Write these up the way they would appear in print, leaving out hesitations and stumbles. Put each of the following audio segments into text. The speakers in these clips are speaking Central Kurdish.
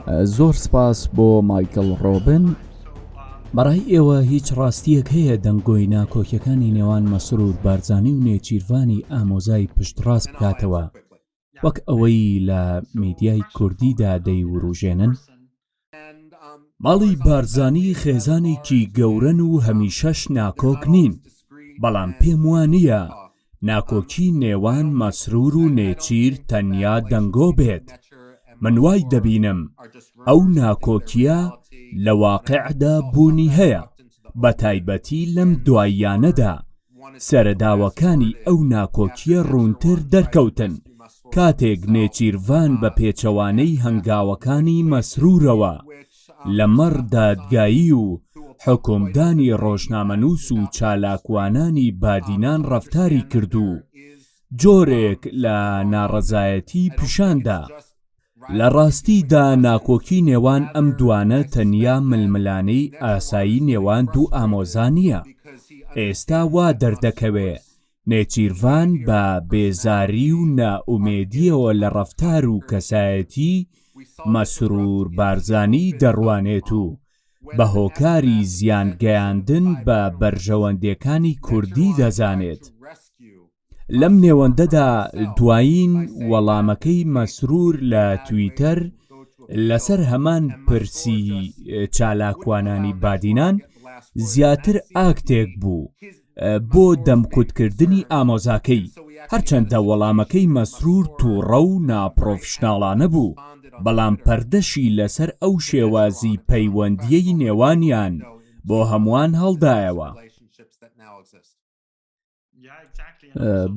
زۆر سپاس بۆ مایکل ڕۆبن. بەڕای ئێوە هیچ ڕاستیەک هەیە دەنگۆی ناکۆکیەکانی نێوان مەسرور بارزانی و نێچیروانی ئامۆزای پشتڕاست بکاتەوە وەک ئەوەی لە میدیای کوردیدا دەیوروژێنن؟ ماڵی بارزانی خێزانێکی گەورەن و هەمیشەش ناکۆک نین، بەڵام پێم وانییە ناکۆکی نێوان مەسرور و نێچیر تەنیا دەنگۆ بێت. من وای دەبینم ئەو ناکۆکیە لە واقعدا بوونی هەیە، بە تایبەتی لەم دواییانەدا سەرەداوەکانی ئەو ناکۆکیە ڕوونتر دەرکەوتن کاتێک نێچیروان بە پێچەوانەی هەنگاوەکانی مەسرورەوە لەمەڕ دادگایی و حکومدانی ڕۆژنامەنووس و چالاکوانانی بادینان ڕەفتاری کردو جۆرێک لە ناڕەزایەتی پیشاندا. لە ڕاستیدا ناکۆکی نێوان ئەم دوانە تەنیا ململانەی ئاسایی نێوان دوو ئامۆزا نییە. ئێستا وا دەردەکەوێ نێچیروان بە بێزاری و نائومێدیەوە لە ڕەفتار و کەسایەتی مەسرور بارزانی دەڕوانێت و بە هۆکاری زیانگەیاندن بە بەرژەوەندەکانی کوردی دەزانێت. لەم نێوەندەدا دوایین وەڵامەکەی مەسرور لە تویتەر لەسەر هەمان پرسی چالاکوانانی بادینان زیاتر ئاکتێک بوو بۆ دەمکوتکردنی ئامۆزاکەی، هەرچەندە وەڵامەکەی مەسرور تووڕە و ناپرۆفشناڵانە بوو، بەڵام پەردەشی لەسەر ئەو شێوازی پەیوەندیەی نێوانیان بۆ هەمووان هەڵدایەوە.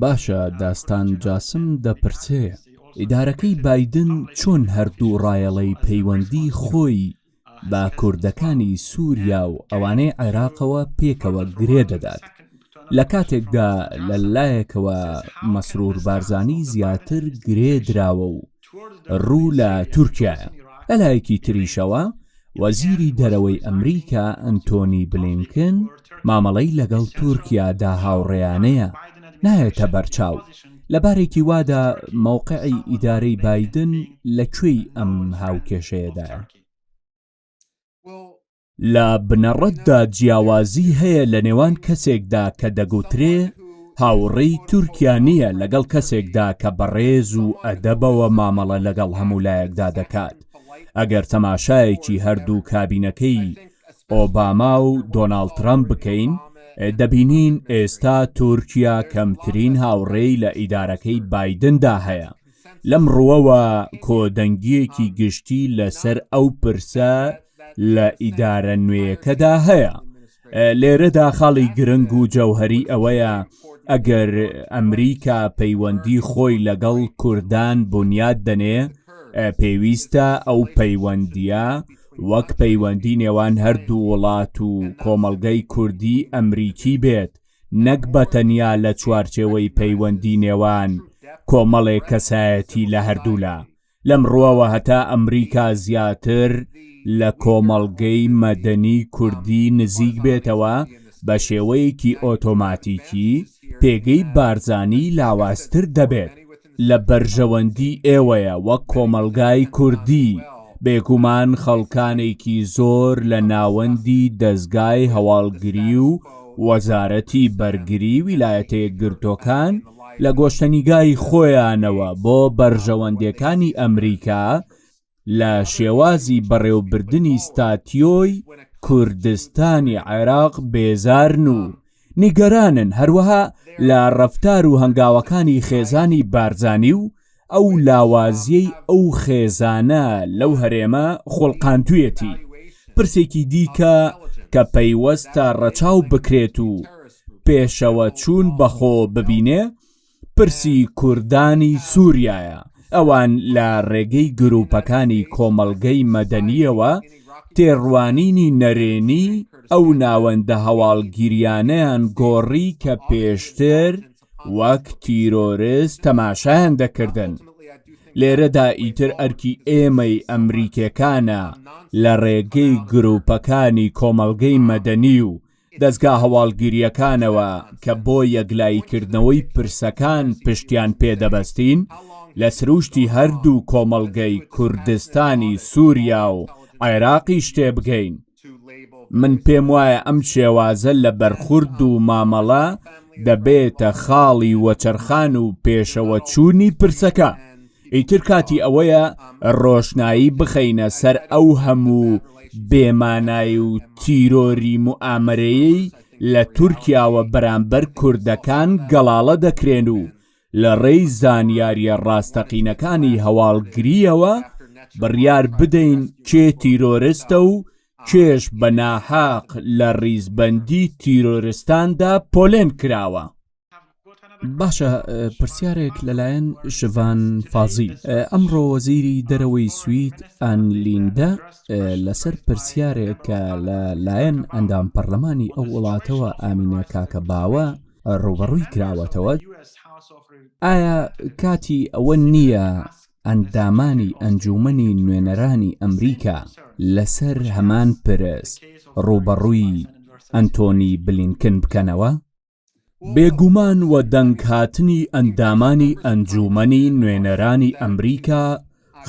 باشە، داستان جاسم دەپرسێ ئیدارەکەی بایدن چۆن هەردوو ڕایەڵەی پەیوەندی خۆی بە کوردەکانی سووریا و ئەوانەی عێراقەوە پێکەوە گرێ دەدات لە کاتێکدا لەلایەکەوە مەسرور بارزانی زیاتر گرێ دراوە و ڕوو لە تورکیایە. لەلایەکی تریشەوە وەزیری دەرەوەی ئەمریکا ئەنتۆنی بلینکن مامەڵەی لەگەڵ تورکیادا هاوڕێیانەیە نایەتە بەرچاو. لەبارێکی وادا مەوقعی ئیدارەی بایدن لەکوێی ئەم هاوکێشەیەدایە؟ لە بنەڕەتدا جیاوازی هەیە لە نێوان کەسێکدا کە دەگوترێ هاوڕێی تورکیا نییە لەگەڵ کەسێکدا کە بەڕێز و ئەدەبەوە مامەڵە لەگەڵ هەموو لایەکدا دەکات. ئەگەر تەماشایەکی هەردوو کابینەکەی ئۆباما و دۆناڵد ترامپ بکەین دەبینین ئێستا تورکیا کەمترین هاوڕێی لە ئیدارەکەی بایدندا هەیە. لەم ڕووەوە کۆدەنگیەکی گشتی لەسەر ئەو پرسە لە ئیدارە نوێیەکەدا هەیە. لێرەدا خاڵی گرنگ و جەوهەری ئەوەیە ئەگەر ئەمریکا پەیوەندی خۆی لەگەڵ کوردان بنیاد دەنێ، پێویستە ئەو پەیوەندیە وەک پەیوەندی نێوان هەردوو وڵات و کۆمەڵگەی کوردی ئەمریکی بێت، نەک بەتەنیا لە چوارچێوەی پەیوەندی نێوان کۆمەڵێک کەسایەتی لە هەردوولا. لەم ڕووەوە هەتا ئەمریکا زیاتر لە کۆمەڵگەی مەدەنی کوردی نزیک بێتەوە، بە شێوەیەکی ئۆتۆماتیکی پێگەی بارزانی لاوازتر دەبێت. لە بەرژەوەندی ئێوەیە وەک کۆمەڵگای کوردی بێگومان خەڵکانێکی زۆر لە ناوەندی دەستگای هەواڵگری و وەزارەتی بەرگری ویلایەتە یەکگرتووەکان لە گۆشتنیگای خۆیانەوە بۆ بەرژەوەندەکانی ئەمریکا لە شێوازی بەڕێوەبردننی ستاتیۆی کوردستانی عێراق بێزارن و نیگەرانن، هەروەها لە ڕەفتار و هەنگاوەکانی خێزانی بارزانی و ئەو لاوازیەی ئەو خێزانە لەو هەرێمە خۆڵقاندوویەتی. پرسێکی دیکە کە پەیوەستە ڕەچاو بکرێت و پێشەوە چوون بەخۆ ببینێ پرسی کوردانی سووریایە. ئەوان لە ڕێگەی گروپەکانی کۆمەڵگەی مەدەنیەوە تێڕوانینی نەرێنی ئەو ناوەندە هەواڵگیریانەیان گۆڕی کە پێشتر وەک تیرۆریست تەماشایان دەکردن. لێرەدا ئیتر ئەرکی ئێمەی ئەمریکەکانە لە ڕێگەی گروپەکانی کۆمەڵگەی مەدەنی و دەستگا هەواڵگیریەکانەوە کە بۆ یەکلاییکردنەوەی پرسەکان پشتیان پێدەبەستین لە سروشتی هەردوو کۆمەڵگەی کوردستانی سووریا و عێراقی شتێ بگەین. من پێم وایە ئەم شێوازە لە بەرخورد و مامەڵە دەبێتە خاڵی وەچەرخان و پێشەوە چوونی پرسەکە. ئیتر کاتی ئەوەیە ڕۆشنایی بخەینە سەر ئەو هەموو بێمانایی و تیرۆری موئامەرەیەی لە تورکیاوە بەرامبەر کوردەکان گەڵاڵە دەکرێن و لە ڕێی زانیاریە ڕاستەقینەکانی هەواڵگریەوە بڕیار بدەین کێ تیرۆریستە و کێش بە ناحاق لە ڕیزبەندی تیرۆریستاندا پۆلێن کراوە. باشە، پرسیارێک لەلایەن شڤان فازیل. ئەمڕۆ وەزیری دەرەوەی سوید ئان لیندە لەسەر پرسیارێک کە لەلایەن ئەندام پەرلەمانی ئەو وڵاتەوە ئامینە کاکە باوە ڕوبەڕووی کراوەتەوە. ئایا کاتی ئەوە نییە ئەندامانی ئەنجومەنی نوێنەرانی ئەمریکا لەسەر هەمان پرس ڕوبەڕووی ئەنتۆنی بلینکن بکەنەوە؟ بێگومان وە دەنگهاتنی ئەندامانی ئەنجومەنی نوێنەرانی ئەمریکا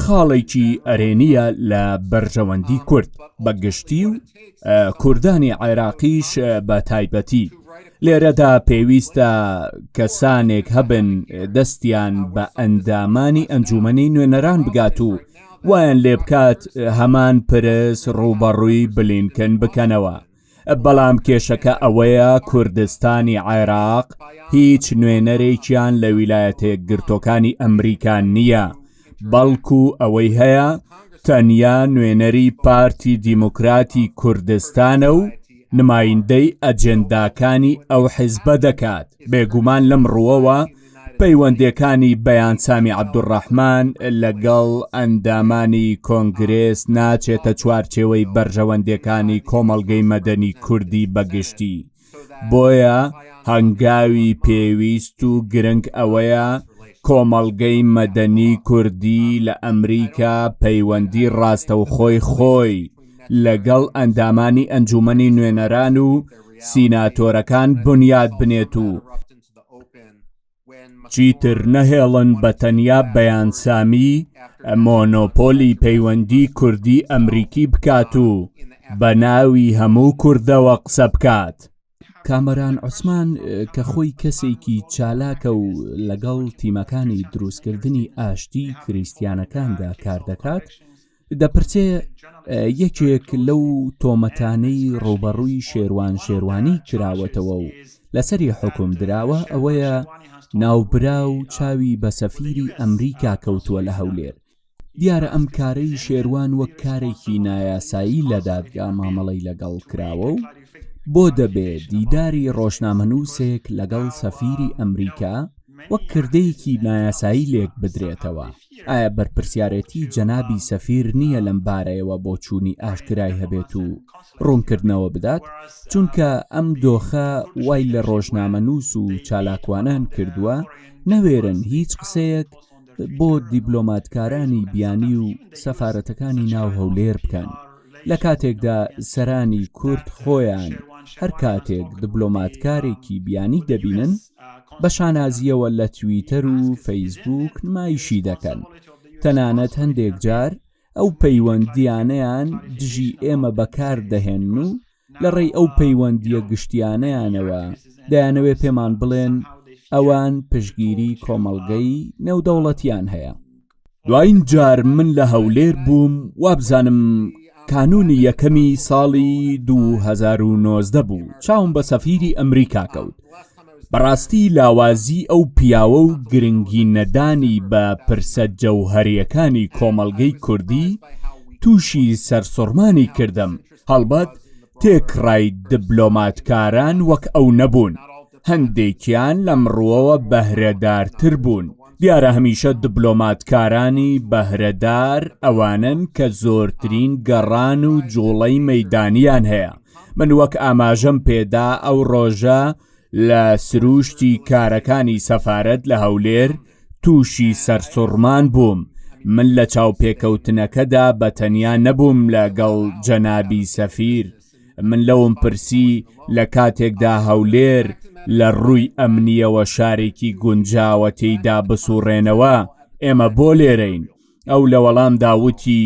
خاڵێکی ئەرێنیە لە بەرژەوەندی کورد بەگشتی و کوردانی عێراقیش بە تایبەتی. لێرەدا پێویستە کەسانێک هەبن دەستیان بە ئەندامانی ئەنجومەنی نوێنەران بگات و وایان لێ بکات هەمان پرس ڕوبەڕووی بلینکن بکەنەوە. بەڵام کێشەکە ئەوەیە کوردستانی عێراق هیچ نوێنەرێکیان لە ویلایەتە یەکگرتووەکانی ئەمریکا نییە، بەڵکو ئەوەی هەیە تەنیا نوێنەری پارتی دیموکراتی کوردستانە و نمایندەی ئەجێنداکانی ئەو حیزبە دەکات. بێگومان لەم ڕووەوە پەیوەندیەکانی بەیان سامی عەبدوڕەحمان لەگەڵ ئەندامانی کۆنگرێس ناچێتە چوارچێوەی بەرژەوەندیەکانی کۆمەڵگەی مەدەنی کوردی بەگشتی. بۆیە هەنگاوی پێویست و گرنگ ئەوەیە کۆمەڵگەی مەدەنی کوردی لە ئەمریکا پەیوەندی ڕاستەوخۆی خۆی لەگەڵ ئەندامانی ئەنجومەنی نوێنەران و سیناتۆرەکان بنیاد بنێت و چیتر نەهێڵن بە تەنیا بەیانسامی مۆنۆپۆلی پەیوەندی کوردی ئەمریکی بکات و بە ناوی هەموو کوردەوە قسە بکات. کامەران عوسمان کە خۆی کەسێکی چالاکە و لەگەڵ تیمەکانی دروستکردنی ئاشتی کریستیانەکاندا کار دەکات، دەپرسێ یەکێک لەو تۆمەتانەی ڕوبەڕووی شێروانی کراوەتەوە و لەسەری حکوم دراوە ئەوەیە ناوبرا و چاوی بە سەفیری ئەمریکا کەوتووە لە هەولێر. دیارە ئەم کارەی شێروان وەک کارێکی نایاسایی لە دادگا مامەڵەی لەگەڵ کراوە و بۆ دەبێت دیداری ڕۆژنامەنووسێک لەگەڵ سەفیری ئەمریکا وەک کردەیەکی نایاسایی لێک بدرێتەوە. ئایا بەرپرسیارەتی جەنابی سەفیر نییە لەم بارەیەوە بۆ چوونی ئاشکرای هەبێت و ڕوونکردنەوە بدات؟ چونکە ئەم دۆخە وای لە ڕۆژنامەنووس و چالاکوانان کردووە نەوێرن هیچ قسەیەک بۆ دیبلۆماتکارانی بیانی و سەفارەتەکانی ناو هەولێر بکەن، لە کاتێکدا سەرانی کورد خۆیان هەر کاتێک دیبلۆماتکارێکی بیانی دەبینن بە شانازیەوە لە تویتەر و فەیسبووک نمایشی دەکەن. تەنانەت هەندێک جار ئەو پەیوەندیانەیان دژی ئێمە بەکار دەهێن و لە ڕێی ئەو پەیوەندیە گشتیانەیانەوە دەیانەوێ پێمان بڵێن ئەوان پشگیری کۆمەڵگەی نێودەوڵەتیان هەیە. دوایین جار من لە هەولێر بووم، وابزانم کانونی یەکەمی ساڵی 2019 بوو، چاوم بە سەفیری ئەمریکا کەوت. بەڕاستی لاوازی ئەو پیاوە و گرنگی نەدانی بە پرسە جەوهەریەکانی کۆمەڵگەی کوردی تووشی سەرسوڕمانی کردم. هەڵبەت تێکڕای دیبلۆماتکاران وەک ئەو نەبوون، هەندێکیان لەم ڕووەوە بەهرەدارتر بوون. دیارە هەمیشە دیبلۆماتکارانی بەهرەدار ئەوانن کە زۆرترین گەڕان و جوڵەی مەیدانیان هەیە. من وەک ئاماژەم پێدا ئەو ڕۆژە لە سروشتی کارەکانی سەفارەت لە هەولێر تووشی سەرسوڕمان بووم. من لە چاوپێکەوتنەکەدا بە تەنیا نەبووم لەگەڵ جەنابی سەفیر، من لەوم پرسی لە کاتێکدا هەولێر لە ڕووی ئەمنیەوە شارێکی گونجاوە تێیدا بسوڕێنەوە ئێمە بۆ لێرەین. ئەو لە وەڵامدا وتی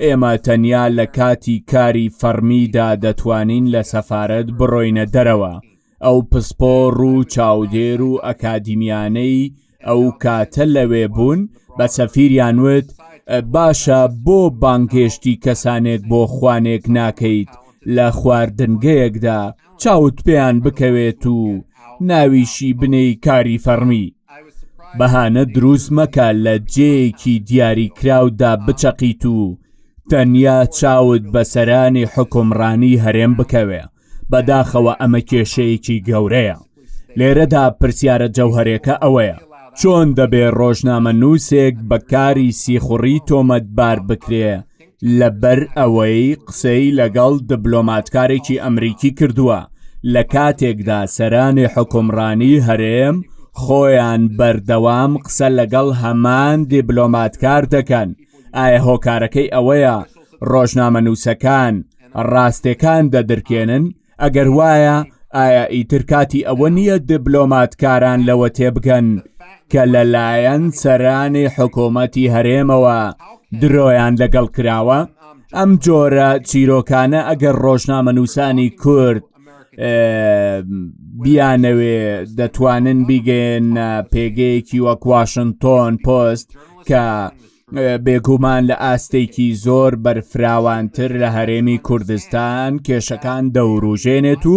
ئێمە تەنیا لە کاتی کاری فەرمیدا دەتوانین لە سەفارەت بڕۆینە دەرەوە. ئەو پسپۆڕ و چاودێر و ئەکادیمیانەی ئەو کاتە لەوێ بوون بە سەفیریان وت باشە بۆ بانگێشتی کەسانێک بۆ خوانێک ناکەیت لە خواردنگەیەکدا چاوت پێیان بکەوێت و ناویشی بنەی کاری فەرمی. بەهانە دروست مەکە لە جێیەکی دیاریکراودا بچەقیت و تەنیا چاوت بە سەرانی حکومڕانی هەرێم بکەوێ. بەداخەوە ئەمە کێشەیەکی گەورەیە. لێرەدا پرسیارە جەوهەرێکە ئەوەیە چۆن دەبێ ڕۆژنامە نووسێک بە کاری سیخوڕی تۆمەتبار بکرێ لەبەر ئەوەی قسەی لەگەڵ دیبلۆماتکارێکی ئەمریکی کردووە لە کاتێکدا سەرانی حکومڕانی هەرێم خۆیان بەردەوام قسە لەگەڵ هەمان دیبلۆماتکار دەکەن. ئایا هۆکارەکەی ئەوەیە ڕۆژنامە نووسەکان ڕاستیەکان دەدرکێنن؟ ئەگەر وایە ئایا ئیتر کاتی ئەوە نییە دیبلۆماتکاران لەوە تێبگەن کە لەلایەن سەرانی حکوومەتی هەرێمەوە درۆیان لەگەڵ کراوە؟ ئەم جۆرە چیرۆکانە ئەگەر ڕۆژنامە نووسانی کورد بیانەوێ دەتوانن بیگەن پێگەیەکی وەک واشنتۆن پۆست کە بێگومان لە ئاستێکی زۆر بەرفراوانتر لە هەرێمی کوردستان کێشەکان دەوروژێنێت و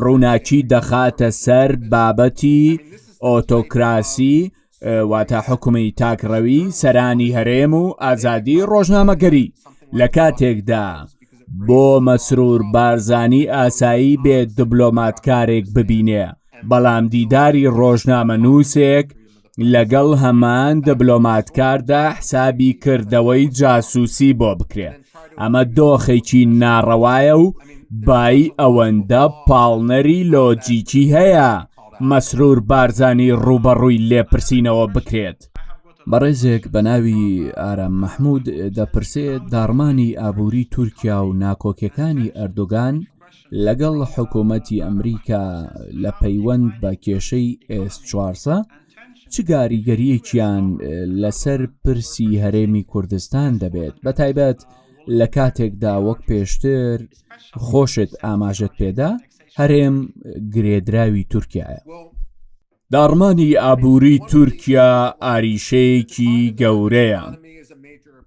ڕووناکی دەخاتە سەر بابەتی ئۆتۆکراسی واتە حکومی تاکڕەوی سەرانی هەرێم و ئازادی ڕۆژنامەگەری. لە کاتێکدا بۆ مەسرور بارزانی ئاسایی بێت دیبلۆماتکارێک ببینێ بەڵام دیداری ڕۆژنامە نووسێک لەگەڵ هەمان دیبلۆماتکاردا حسابی کردەوەی جاسووسی بۆ بکرێ. ئەمە دۆخێکی ناڕەوایە و بای ئەوەندە پاڵنەری لۆجیکی هەیە مەسرور بارزانی ڕوبەڕووی لێپرسینەوە بکرێت. بەڕێزێک بە ناوی ئارام مەحموود دەپرسێت داڕمانی ئابووری تورکیا و ناکۆکیەکانی ئەردۆگان لەگەڵ حکوومەتی ئەمریکا لە پەیوەند بە کێشەی S400 چ گاریگەریەکیان لەسەر پرسی هەرێمی کوردستان دەبێت بە تایبەت لە کاتێکدا وەک پێشتر خۆشت ئاماژت پێدا هەرێم گرێدراوی تورکیایە. داڕمانی ئابووری تورکیا ئاریشەیەکی گەورەیە.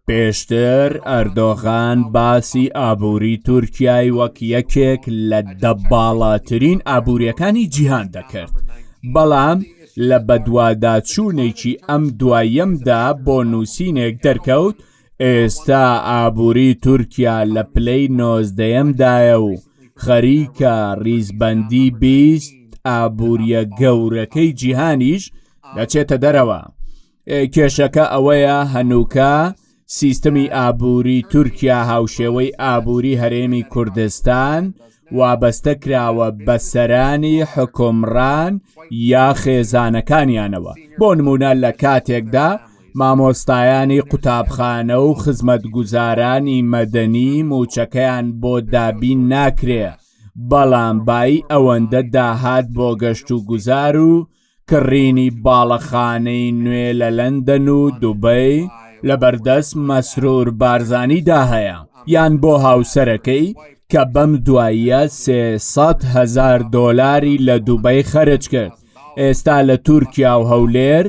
پێشتر ئەردۆغان باسی ئابووری تورکیای وەک یەکێک لە دەباڵاترین ئابووریەکانی جیهان دەکرد، بەڵام لە بەدواداچوونێکی ئەم دوایەمدا بۆ نووسینێک دەرکەوت ئێستا ئابووری تورکیا لە پلەی 19یەمدایە و خەریکە ڕیزبەندی 20 ئابووریە گەورەکەی جیهانیش دەچێتە دەرەوە. کێشەکە ئەوەیە هەنووکە سیستەمی ئابووری تورکیا هاوشێوەی ئابووری هەرێمی کوردستان وابەستە کراوە بە سەرانی حکومڕان یا خێزانەکانیانەوە. بۆ نمونە لە کاتێکدا مامۆستایانی قوتابخانە و خزمەتگوزارانی مەدەنی موچەکەیان بۆ دابین ناکرێ، بەڵام بای ئەوەندە داهات بۆ گەشت و گوزار و کڕینی باڵەخانەی نوێ لە لەندەن و دووبەی لە بەردەست مەسرور بارزانیدا هەیە، یان بۆ هاوسەرەکەی کە بەم دواییە 300,000 دۆلاری لە دووبەی خەرج کرد. ئێستا لە تورکیا و هەولێر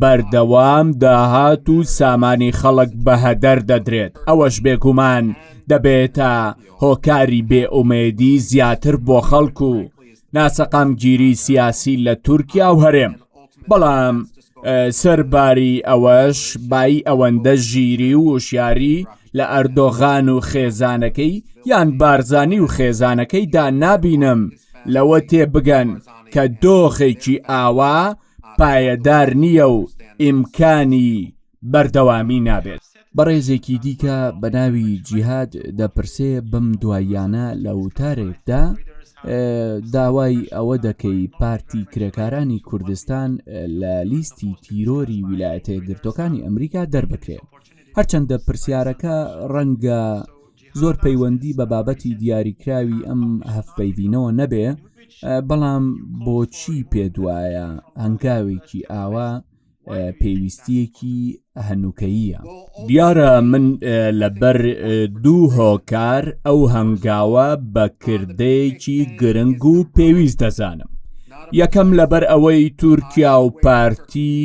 بەردەوام داهات و سامانی خەڵک بە هەدەر دەدرێت. ئەوەش بێگومان دەبێتە هۆکاری بێئومێدی زیاتر بۆ خەڵک و ناسەقامگیری سیاسی لە تورکیا و هەرێم. بەڵام سەرباری ئەوەش بای ئەوەندە ژیری و وشیاری لە ئەردۆغان و خێزانەکەی یان بارزانی و خێزانەکەیدا نابینم لەوە تێبگەن کە دۆخێکی ئاوا پایەدار نییە و ئیمکانی بەردەوامی نابێت. بەڕێزێکی دیکە بە ناوی جیهاد دەپرسێ بم دواییانە لە وتارێکدا داوای ئەوە دەکەی پارتی کرێکارانی کوردستان لە لیستی تیرۆری ویلایەتە یەکگرتووەکانی ئەمریکا دەربکرێت. هەرچەندە پرسیارەکە ڕەنگە زۆر پەیوەندی بە بابەتی دیاریکراوی ئەم هەفپەیوینەوە نەبێ، بەڵام بۆچی پێدوایە هەنگاوێکی ئاوا پێویستیەکی هەنووکەییە. دیارە من لەبەر دوو هۆکار ئەو هەنگاوە بە کردەیەکی گرنگ و پێویست دەزانم. یەکەم لەبەر ئەوەی تورکیا و پارتی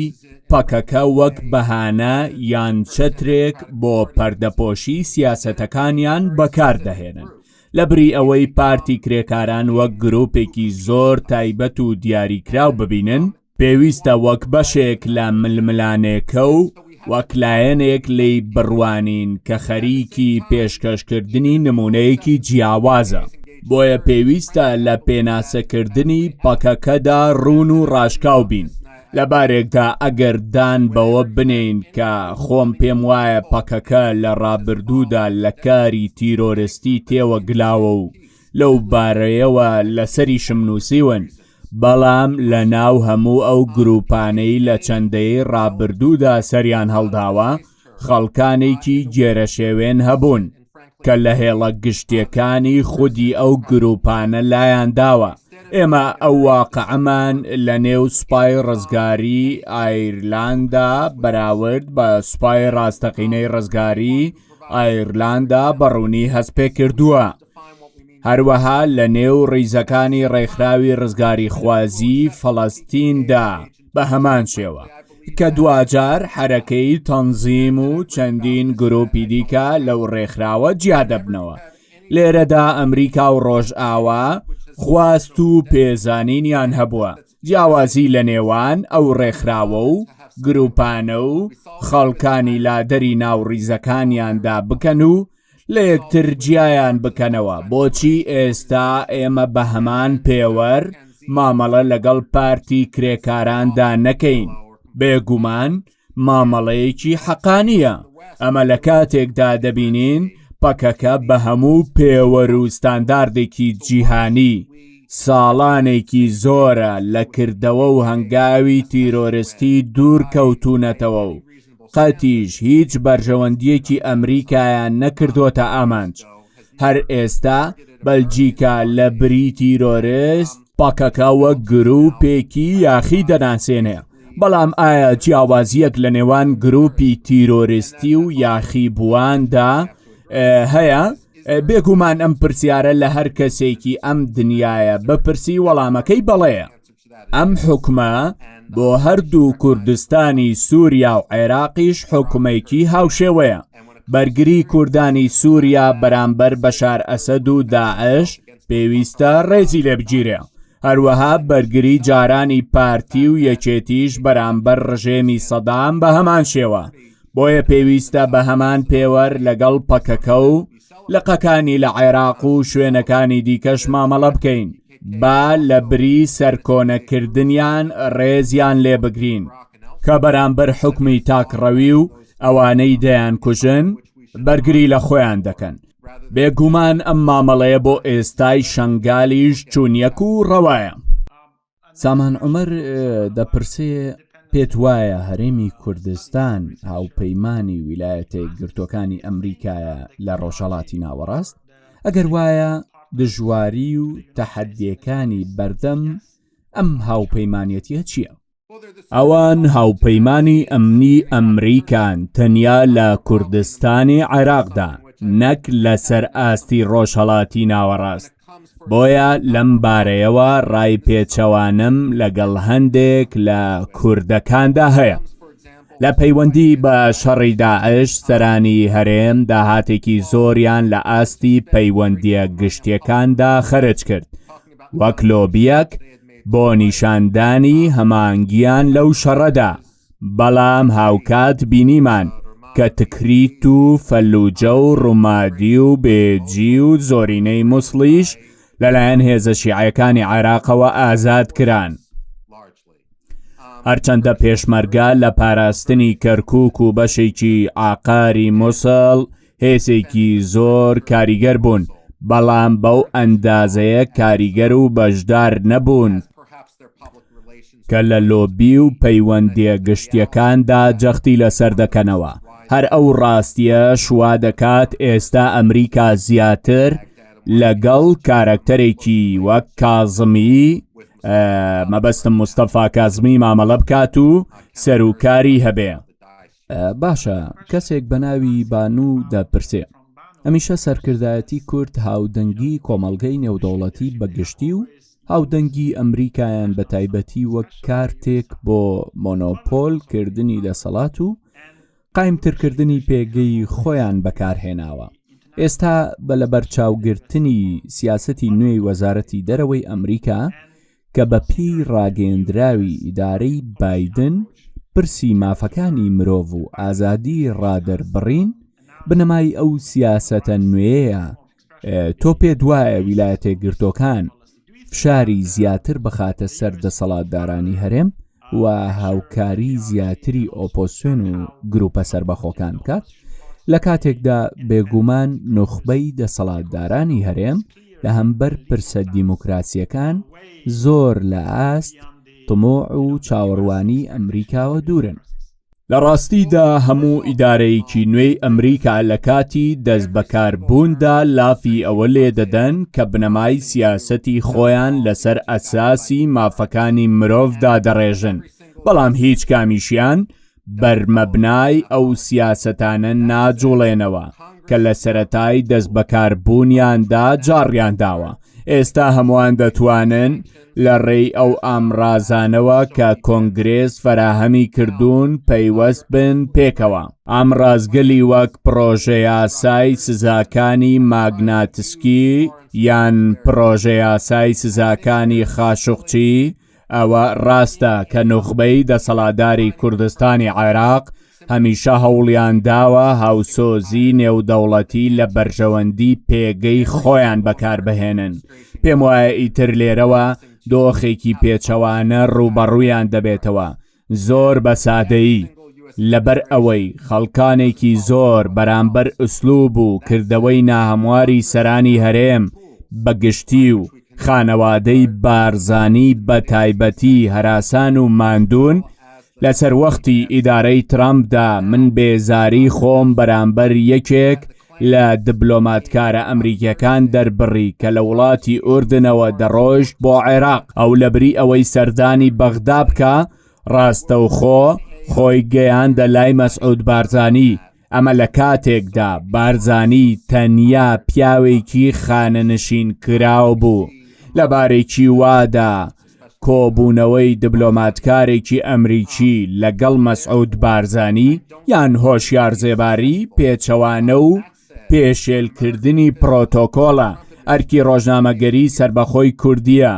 پەکەکە وەک بەهانە یان چەترێک بۆ پەردەپۆشی سیاسەتەکانیان بەکاردەهێنن، لەبری ئەوەی پارتی کرێکاران وەک گرۆپێکی زۆر تایبەت و دیاریکراو ببینن، پێویستە وەک بەشێک لە ململانێکە و وەک لایەنێک لی بڕوانین کە خەریکی پێشکەشکردنی نمونەیەکی جیاوازە. بۆیە پێویستە لە پێناسەکردنی پەکەکەدا ڕوون و ڕاشکاو بین. لەبارێکدا ئەگەر دان بەوە بنین کە خۆم پێم وایە پەکەکە لە ڕابردوودا لە کاری تیرۆریستی تێوە گلاوە و لەو بارەیەوە لەسەریشم نووسیون، بەڵام لە ناو هەموو ئەو گروپانەی لە چەندەی ڕابردوودا سەریان هەڵداوە خەڵکانێکی گێرەشێوێن هەبوون کە لە هێڵە گشتیەکانی خودی ئەو گروپانە لایان داوە. ئێمە ئەو واقعەمان لە نێو سوپای ڕزگاری ئایرلاندا بەراورد بە سوپای ڕاستەقینەی ڕزگاری ئایرلاندا بەڕوونی هەست پێ کردووە. هەروەها لە نێو ڕیزەکانی ڕێکخراوی ڕزگاری خوازی فەڵەستیندا بە هەمان شێوە کە دوجار حرەکەی تەنزیم و چەندین گرۆپی دیکە لەو ڕێکخراوە جیا دەبنەوە. لێرەدا ئەمریکا و ڕۆژئاوا خواست و پێزانینیان هەبووە جیاوازی لە نێوان ئەو ڕێکخراوە و گروپانە و خەڵکانی لادەری ناوڕیزەکانیاندا بکەن و لە یەکتر جیایان بکەنەوە. بۆچی ئێستا ئێمە بە هەمان پێوەر مامەڵە لەگەڵ پارتی کرێکاراندا نەکەین؟ بێگومان مامەڵەیەکی حەقانیە. ئەمە لە کاتێکدا دەبینین پەکەکە بە هەموو پێوەر و ستانداردێکی جیهانی ساڵانێکی زۆرە لە کردەوە و هەنگاوی تیرۆریستی دوور کەوتونەتەوە و قەتیش هیچ بەرژەوەندیەکی ئەمریکایان نەکردوتە ئامانج. هەر ئێستا بەلجیکا لە بری تیرۆریست پەکەکە وەک گروپێکی یاخی دەناسێنێ. بەڵام ئایا جیاوازیەک لە نێوان گروپی تیرۆریستی و یاخی بوواندا هەیە؟ بێگومان ئەم پرسیارە لە هەر کەسێکی ئەم دنیاە بپرسی وەڵامەکەی بەڵێیە. ئەم حکومە بۆ هەردوو کوردستانی سووریا و عێراقیش حکومێکی هاوشێوەیە. بەرگری کوردانی سووریا بەرامبەر بەشار ئەسەد و داعش پێویستە ڕێزی لێ بگیرێ. هەروەها بەرگری جارانی پارتی و یەکێتیش بەرامبەر ڕژێمی سەدام بە هەمان شێوە. بۆیە پێویستە بە هەمان پێوەر لەگەڵ پەکەکە و لقەکانی لە عێراق و شوێنەکانی دیکەش مامەڵە بکەین با لە بری سەرکۆنەکردنیان ڕێزیان لێ بگرین کە بەرامبەر حکمی تاکڕەوی و ئەوانەی دەیان کوژن بەرگری لە خۆیان دەکەن. بێگومان ئەم مامەڵەیە بۆ ئێستای شنگالیش چوونیەک و ڕەوایە. سامان عومەر دەپرسێ پێت وایە هەرێمی کوردستان هاوپەیمانی ویلایەتە یەکگرتووەکانی ئەمریکایە لە ڕۆژهەڵاتی ناوەڕاست؟ ئەگەر وایە دژواری و تەحەدیەکانی بەردەم ئەم هاوپەیمانیەتیە چییە؟ ئەوان هاوپەیمانی ئەمنی ئەمریکان تەنیا لە کوردستانی عێراقدا نەک لەسەر ئاستی ڕۆژهەڵاتی ناوەڕاست. بۆیە لەم بارەیەوە ڕای پێچەوانم لەگەڵ هەندێک لە کوردەکاندا هەیە. لە پەیوەندی بە شەڕی داعش سەرانی هەرێم داهاتێکی زۆریان لە ئاستی پەیوەندیە گشتیەکاندا خەرج کرد وەک لۆبیەک بۆ نیشاندانی هەمانگیان لەو شەڕەدا. بەڵام هاوکات بینیمان کە تکریت و فەلوجە و ڕوومادی و بێجی و زۆرینەی موسڵیش لەلایەن هێزە شیعەکانی عێراقەوە ئازاد کران. هەرچەندە پێشمەرگە لە پاراستنی کەرکووک و بەشێکی عاقاری مووسڵ هێزێکی زۆر کاریگەر بوون، بەڵام بەو ئەندازەیە کاریگەر و بەشدار نەبوون کە لە لۆبی و پەیوەندیە گشتیەکاندا جەختی لەسەر دەکەنەوە. هەر ئەو ڕاستیە شوا دەکات ئێستا ئەمریکا زیاتر لەگەڵ کارەکتەرێکی وەک کازمی مەبەستم مستەفا کازمی مامەڵە بکات و سەرۆکاری هەبێ. باشە، کەسێک بە ناوی بانوو دەپرسێ ئەمیشە سەرکردایەتی کورد هاودەنگی کۆمەڵگەی نێودەوڵەتی بەگشتی و هاودەنگی ئەمریکایان بە تایبەتی وەک کارتێک بۆ مۆنۆپۆل کردنی دەسەڵات و قایمترکردنی پێگەی خۆیان بەکارهێناوە. ئێستا بە لەبەرچاوگرتنی سیاسەتی نوێی وەزارەتی دەرەوەی ئەمریکا کە بە پێی ڕاگەیەندراوی ئیدارەی بایدن پرسی مافەکانی مرۆڤ و ئازادی ڕادەربڕین بنەمای ئەو سیاسەتە نوێیە تۆ پێ دوایە ویلایەتە گرتوەکان فشاری زیاتر بخاتە سەر دەسەڵاتدارانی هەرێم و هاوکاری زیاتری ئۆپۆسیۆن و گروپە سەربەخۆکان بکات لە کاتێکدا بێگومان نوخبەی دەسەڵاتدارانی هەرێم لە هەمبەر پرسە دیموکراسیەکان زۆر لە ئاست تمۆع و چاوەڕوانی ئەمریکاوە دوورن. لە ڕاستیدا هەموو ئیدارەیەکی نوێی ئەمریکا لە کاتی دەست بەکاربووندا لافی ئەوە لێ دەدەن کە بنەمای سیاسەتی خۆیان لەسەر ئەساسی مافەکانی مرۆڤدا دەڕێژن، بەڵام هیچ کامیشیان بەرمەبنای ئەو سیاسەتانە ناجوڵێنەوە کە لە سەرەتای دەست بەکاربوونیاندا جاڕیان داوە. ئێستا هەمووان دەتوانن لە ڕێی ئەو ئامرازانەوە کە کۆنگرێس فەراهەمی کردوون پەیوەست بن پێکەوە. ئامرازگەلی وەک پرۆژە یاسای سزاکانی ماگناتسکی یان پرۆژە یاسای سزاکانی خاشوقچی ئەوە ڕاستە کە نوخبەی دەسەڵاتداری کوردستانی عێراق هەمیشە هەوڵیان داوە هاوسۆزی نێودەوڵەتی لە بەرژەوەندی پێگەی خۆیان بەکاربهێنن. پێم وایە ئیتر لێرەوە دۆخێکی پێچەوانە ڕوبەڕوویان دەبێتەوە، زۆر بە سادەیی، لەبەر ئەوەی خەڵکانێکی زۆر بەرامبەر ئوسلوب و کردەوەی ناهەمواری سەرانی هەرێم بەگشتی و خانەوادەی بارزانی بە تایبەتی هەراسان و ماندوون لەسەر وەختی ئیدارەی ترامپدا من بێزاری خۆم بەرامبەر یەکێک لە دیبلۆماتکارە ئەمریکیەکان دەربڕی کە لە وڵاتی ئوردنەوە دەڕۆیشت بۆ عێراق ئەو لەبری ئەوەی سەردانی بەغدا بکە ڕاستەوخۆ خۆی گەیاندە لای مەسعود بارزانی. ئەمە لە کاتێکدا بارزانی تەنیا پیاوێکی خانەنشین کراو بوو. لەبارێکی وادا کۆبوونەوەی دیبلۆماتکارێکی ئەمریکی لەگەڵ مەسعود بارزانی یان هۆشیار زێباری پێچەوانە و پێشێلکردنی پرۆتۆکۆڵە ئەرکی ڕۆژنامەگەری سربەخۆی کوردیە.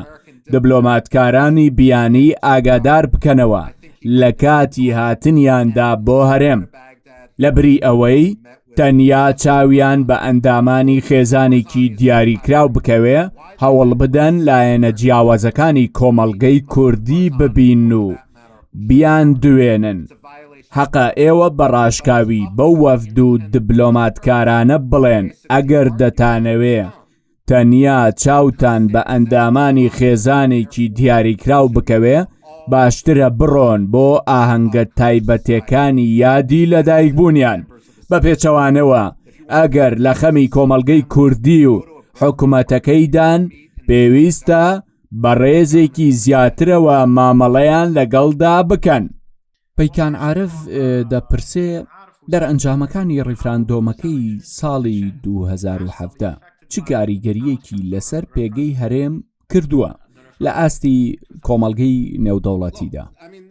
دیبلۆماتکارانی بیانی ئاگادار بکەنەوە لە کاتی هاتنیاندا بۆ هەرێم لەبری ئەوەی تەنیا چاویان بە ئەندامانی خێزانێکی دیاریکراو بکەوێ هەوڵ بدەن لایەنە جیاوازەکانی کۆمەڵگەی کوردی ببین و بیان دوێنن. حەقە ئێوە بەڕاشکاوی بەو وەفد و دیبلۆماتکارانە بڵێن ئەگەر دەتانەوێ تەنیا چاوتان بە ئەندامانی خێزانێکی دیاریکراو بکەوێ باشترە بڕۆن بۆ ئاهەنگە تایبەتەکانی یادی لەدایکبوونیان. بە پێچەوانەوە ئەگەر لە خەمی کۆمەڵگەی کوردی و حکوومەتەکەیدان پێویستە بە ڕێزێکی زیاترەوە مامەڵەیان لەگەڵدا بکەن. پەیکان عارف دەپرسێ دەرئەنجامەکانی ڕیفراندۆمەکەی ساڵی 2017 چ کاریگەریەکی لەسەر پێگەی هەرێم کردووە لە ئاستی کۆمەڵگەی نێودەوڵەتیدا؟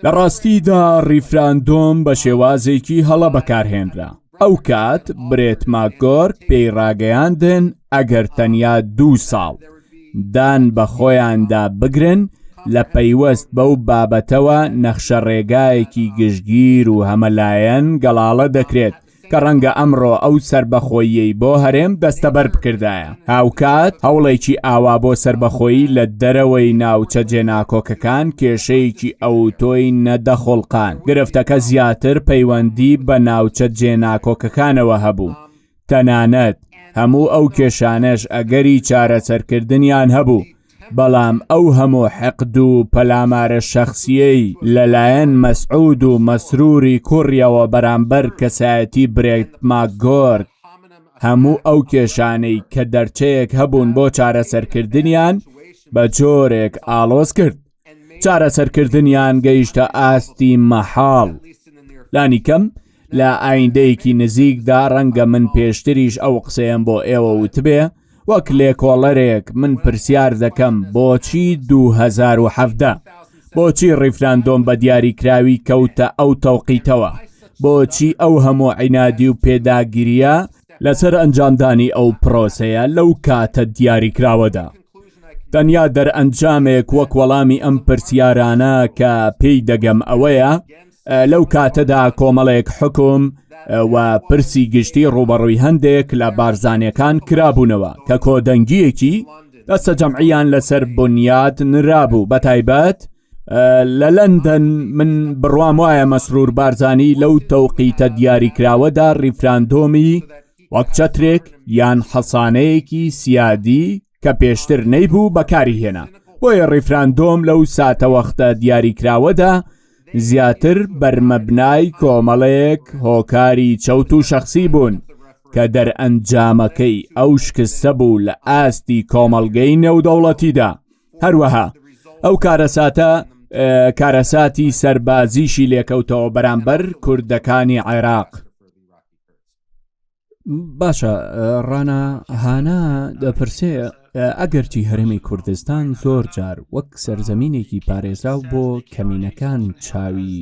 لە ڕاستیدا ڕیفراندۆم بە شێوازێکی هەڵە بەکارهێنرا. ئەو کات برێت ماگۆرک پێی ڕاگەیاندن ئەگەر تەنیا 2 ساڵ دان بە خۆیاندا بگرن لە پەیوەست بەو بابەتەوە نەخشە ڕێگایەکی گشتگیر و هەمەلایەن گەڵاڵە دەکرێت کە ڕەنگە ئەمڕۆ ئەو سربەخۆیی بۆ هەرێم دەستەبەر بکردایە. هاوکات هەوڵێکی ئاوا بۆ سربەخۆیی لە دەرەوەی ناوچە جێناکۆکەکان کێشەیەکی ئەوتۆی نەدەخۆڵقان. گرفتەکە زیاتر پەیوەندی بە ناوچە جێناکۆکەکانەوە هەبوو. تەنانەت هەموو ئەو کێشانەش ئەگەری چارەسەرکردنیان هەبوو بەڵام ئەو هەموو حەقد و پەلامارە شەخسیەی لەلایەن مەسعود و مەسرووری کوڕیەوە بەرامبەر کەسایەتی برێت ماگۆرد هەموو ئەو کێشانەی کە دەرچەیەک هەبوون بۆ چارەسەرکردنیان بە جۆرێک ئاڵۆز کرد. چارەسەرکردنیان گەیشتە ئاستی مەحاڵ. لانیکەم لە ئایندەیەکی نزیکدا ڕەنگە من پێشتریش ئەو قسەیەم بۆ ئێوە وتبێ، وەک لێکۆڵەرێک من پرسیار دەکەم بۆچی 2017 بۆچی ڕیفراندۆم بە دیاریکراوی کەوتە ئەو تەوقیتەوە، بۆچی ئەو هەموو عینادی و پێداگیریە لەسەر ئەنجامدانی ئەو پرۆسەیە لەو کاتە دیاریکراوەدا. تەنیا دەرئەنجامێک وەک وەڵامی ئەم پرسیارانە کە پێی دەگەم ئەوەیە لەو کاتەدا کۆمەڵێک حکوم و پرسی گشتی ڕوبەڕووی هەندێک لە بارزانیەکان کرابوونەوە کە کۆدەنگیەکی دەستە جەمعیان لەسەر بنیاد نرابوو. بەتایبەت لە لەندەن من بڕوام وایە مەسرور بارزانی لەو تەوقیتە دیاریکراوەدا ڕیفراندۆمی وەک چەترێک یان حەسانەیەکی سیادی کە پێشتر نەیبوو بەکاری هێنا. بۆیە ڕیفراندۆم لەو ساتە وەختە دیاریکراوەدا زیاتر بەرمەبنای کۆمەڵەیەک هۆکاری چەوت و شەخسی بوون کە دەرئەنجامەکەی ئەو شکستە بوو لە ئاستی کۆمەڵگەی نێودەوڵەتیدا. هەروەها ئەو کارەساتی سەربازیشی لێکەوتەوە بەرامبەر کوردەکانی عێراق. باشە، ڕانا هانا دەپرسێ ئەگەرچی هەرێمی کوردستان زۆر جار وەک سەرزەمینێکی پارێزراو بۆ کەمینەکان چاوی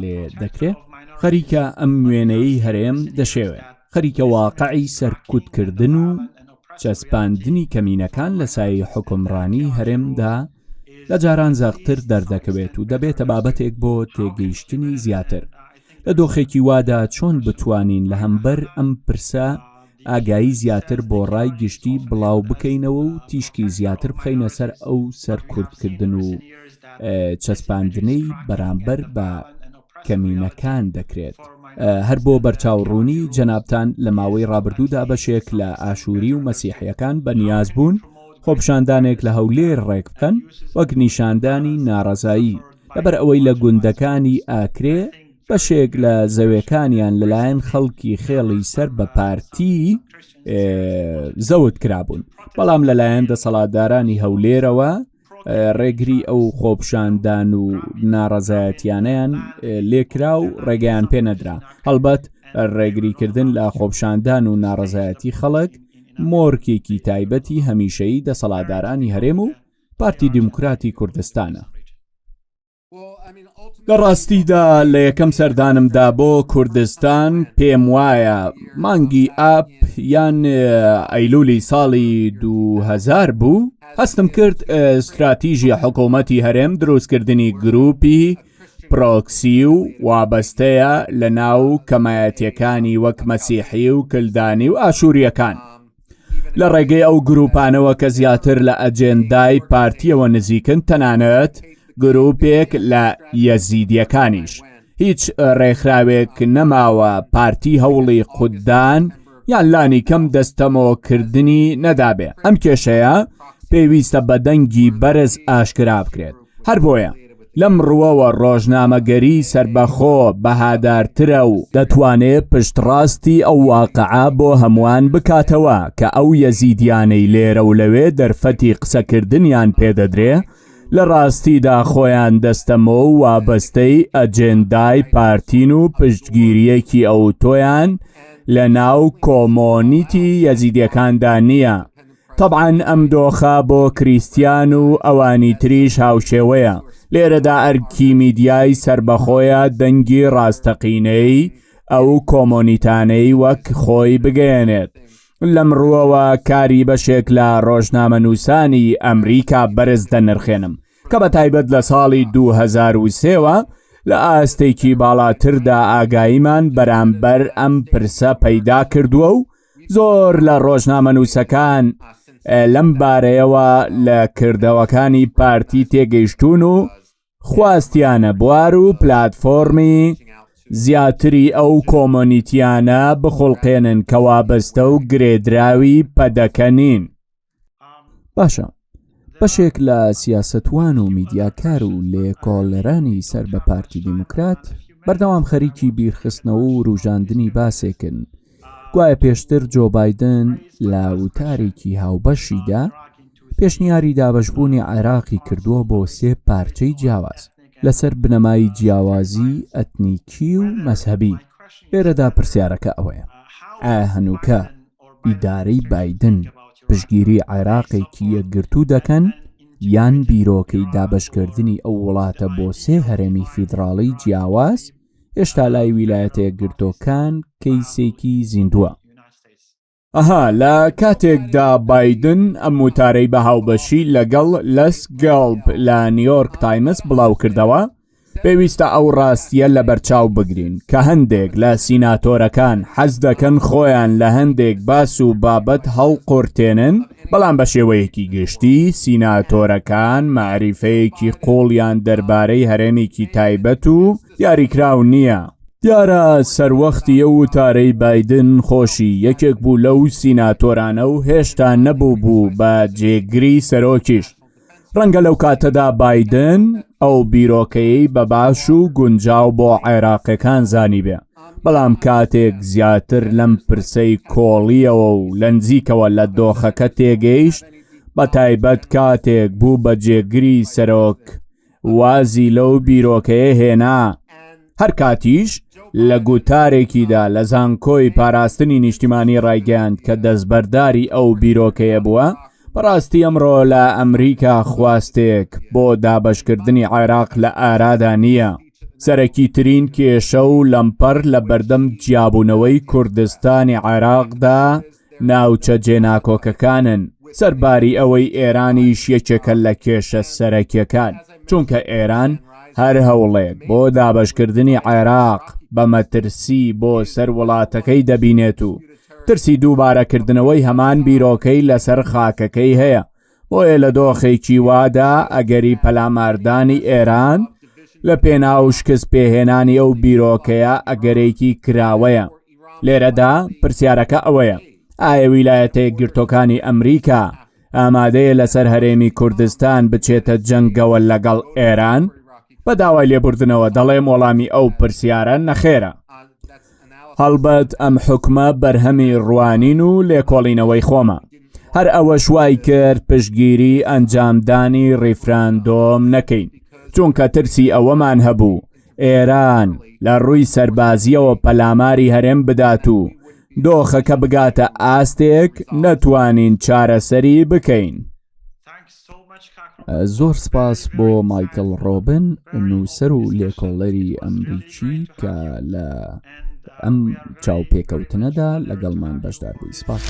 لێ دەکرێت، خەریکە ئەم وێنەی هەرێم دەشێوێت خەریکە واقعی سەرکوتکردن و چەسپاندنی کەمینەکان لە سایه حکمڕانی هەرێمدا لە جاران زەقتر دەردەکەوێت و دەبێتە بابەتێک بۆ تێگەیشتنی زیاتر. لە دۆخێکی وادا چۆن بتوانین لە هەمبەر ئەم پرسە ئاگایی زیاتر بۆ ڕای گشتی بڵاو بکەینەوە و تیشکی زیاتر بخەینە سەر ئەو سەرکوردکردن و چەسپاندنەی بەرامبەر بە کەمینەکان دەکرێت. هەر بۆ بەرچاوڕوونی جەنابتان لە ماوەی ڕابردوودا بەشێک لە ئاشووری و مەسیحیەکان بەنیاز بوون خۆپشاندانێک لە هەولێر ڕێک بکەن وەک نیشاندانی ناڕەزایی لەبەر ئەوەی لە گوندەکانی ئاکرێ بەشێک لە زەویەکانیان لەلایەن خەڵکی خێڵی سەر بە پارتی زەوت کرابوون، بەڵام لەلایەن دەسەڵاتدارانی هەولێرەوە ڕێگری ئەو خۆپشاندان و ناڕەزایەتیانەیان لێکرا و ڕێگەیان پێنەدرا. هەڵبەت ڕێگریکردن لە خۆپشاندان و ناڕەزایەتی خەڵک مۆرکێکی تایبەتی هەمیشەیی دەسەڵاتدارانی هەرێم و پارتی دیموکراتی کوردستانە. لە ڕاستیدا لە یەکەم سەردانمدا بۆ کوردستان پێم وایە مانگی ئاپ یان ئەیلولی ساڵی 2000 بوو هەستم کرد استراتیژی حکوومەتی هەرێم دروستکردنی گروپی پرۆکسی و وابەستەیە لە ناو کەمایەتیەکانی وەک مەسیحی و کلدانی و ئاشووریەکان. لە ڕێگەی ئەو گروپانەوە کە زیاتر لە ئەجێندای پارتیەوە نزیکن، تەنانەت گروپێک لە یەزیدیەکانیش هیچ ڕێکخراوێک نەماوە پارتی هەوڵی قوددان یان لانی کەم دەستەمۆکردنی نەدابێ. ئەم کێشەیە پێویستە بە دەنگی بەرز ئاشکرا بکرێت. هەر بۆیە لەم ڕووەوە ڕۆژنامەگەری سربەخۆ بەهادارترە و دەتوانێت پشتڕاستی ئەو واقعە بۆ هەمووان بکاتەوە کە ئەو یەزیدیانەی لێرە و لەوێ دەرفەتی قسەکردنیان پێدەدرێ لە ڕاستیدا خۆیان دەستەمە و وابەستەی ئەجێندای پارتین و پشتگیریەکی ئەوتۆیان لە ناو کۆمۆنیتی یەزیدیەکاندا نییە. طبعاً ئەم دۆخە بۆ کریسیان و ئەوانی تریش هاوشێوەیە. لێرەدا ئەرکی میدیای سربەخۆیە دەنگی ڕاستەقینەی ئەو کۆمۆنیتانەی وەک خۆی بگەێنێت. لەم ڕووەوە کاری بەشێک لە ڕۆژنامەنووسانی ئەمریکا بەرز دەنرخێنم کە بە تایبەت لە ساڵی 2003ەوە لە ئاستێکی باڵاتردا ئاگاییمان بەرامبەر ئەم پرسە پەیدا کردووە و زۆر لە ڕۆژنامەنووسەکان لەم بارەیەوە لە کردەوەکانی پارتی تێگەیشتون و خواستیانە بوار و پلاتفۆرمی زیاتری ئەو کۆمۆنیتیانە بخڵقێنن کە وابەستە و گرێدراوی پەدەکە نین. باشە، بەشێک لە سیاسەتوان و میدیاکار و لێکۆڵەرانی سەر بە پارتی دیموکرات بەردەوام خەریکی بیرخستنەوە و ڕوژاندنی باسێکن گوایە پێشتر جۆ بایدن لە وتارێکی هاوبەشیدا پێشنیاری دابەشبوونی عێراقی کردووە بۆ 3 پارچەی جیاواز لەسەر بنەمای جیاوازی ئەتنیکی و مەزهەبی. لێرەدا پرسیارەکە ئەوەیە: ئایا هەنووکە ئیدارەی بایدن پشگیری عێراقێکی یەکگرتوو دەکەن یان بیرۆکەی دابەشکردنی ئەو وڵاتە بۆ 3 هەرێمی فیدراڵی جیاواز هێشتا لای ویلایەتە یەکگرتووەکان کەیسێکی زیندووە؟ لە کاتێکدا بایدن ئەم وتارەی بە هاوبەشی لەگەڵ لەس گەڵب لە نیویۆرک تایمس بڵاو کردەوە، پێویستە ئەو ڕاستیە لە بەرچاو بگرین کە هەندێک لە سیناتۆرەکان حەز دەکەن خۆیان لە هەندێک باس و بابەت هەڵقورتێنن، بەڵام بە شێوەیەکی گشتی سیناتۆرەکان معریفەیەکی قوڵیان دەربارەی هەرێمێکی تایبەت و دیاریکراو نییە. دیارە سەروەختی ئەو وتارەی بایدن خۆشی یەکێک بوو لەو سیناتۆرانە و هێشتا نەبوو بوو بە جێگری سەرۆکیش. ڕەنگە لەو کاتەدا بایدن ئەو بیرۆکەیەی بە باش و گونجاو بۆ عێراقیەکان زانی بێ، بەڵام کاتێک زیاتر لەم پرسەی کۆڵیەوە و لە نزیکەوە لە دۆخەکە تێگەیشت، بە تایبەت کاتێک بوو بە جێگری سەرۆک وازی لەو بیرۆکەیە هێنا. هەر کاتیش لە گوتارێکیدا لە زانکۆی پاراستنی نیشتیمانی ڕایگەیاند کە دەستبەرداری ئەو بیرۆکەیە بووە، بەڕاستی ئەمڕۆ لە ئەمریکا خواستێک بۆ دابەشکردنی عێراق لە ئارادا نییە. سەرەکی ترین کێشە و لەمپەر لە بەردەم جیابوونەوەی کوردستانی عێراقدا ناوچە جێناکۆکەکانن، سەرباری ئەوەی ئێرانیش یەکێکە لە کێشە سەرەکیەکان، چونکە ئێران هەر هەوڵێک بۆ دابەشکردنی عێراق بە مەترسی بۆ سەر وڵاتەکەی دەبینێت و ترسی دووبارەکردنەوەی هەمان بیرۆکەی لەسەر خاکەکەی هەیە. بۆیە لە دۆخێکی وادا ئەگەری پەلاماردانی ئێران لە پێناو شکست پێهێنانی ئەو بیرۆکەیە ئەگەرێکی کراوەیە. لێرەدا پرسیارەکە ئەوەیە: ئایا ویلایەتە یەکگرتووەکانی ئەمریکا ئامادەیە لەسەر هەرێمی کوردستان بچێتە جەنگەوە لەگەڵ ئێران؟ بە داوای لێبوردنەوە دەڵێم وەڵامی ئەو پرسیارە نەخێرە. هەڵبەت ئەم حکومە بەرهەمی ڕوانین و لێکۆڵینەوەی خۆمە. هەر ئەوە شوای کرد پشتگیری ئەنجامدانی ڕیفراندۆم نەکەین، چونکە ترسی ئەوەمان هەبوو ئێران لە ڕووی سەربازیەوە پەلاماری هەرێم بدات و دۆخەکە بگاتە ئاستێک نەتوانین چارەسەری بکەین. زۆر سپاس بۆ مایکل ڕۆبن، نووسەر و لێکۆڵەری ئەمریکی کە لە ئەم چاوپێکەوتنەدا لەگەڵمان بەشدار بووی. سپاس.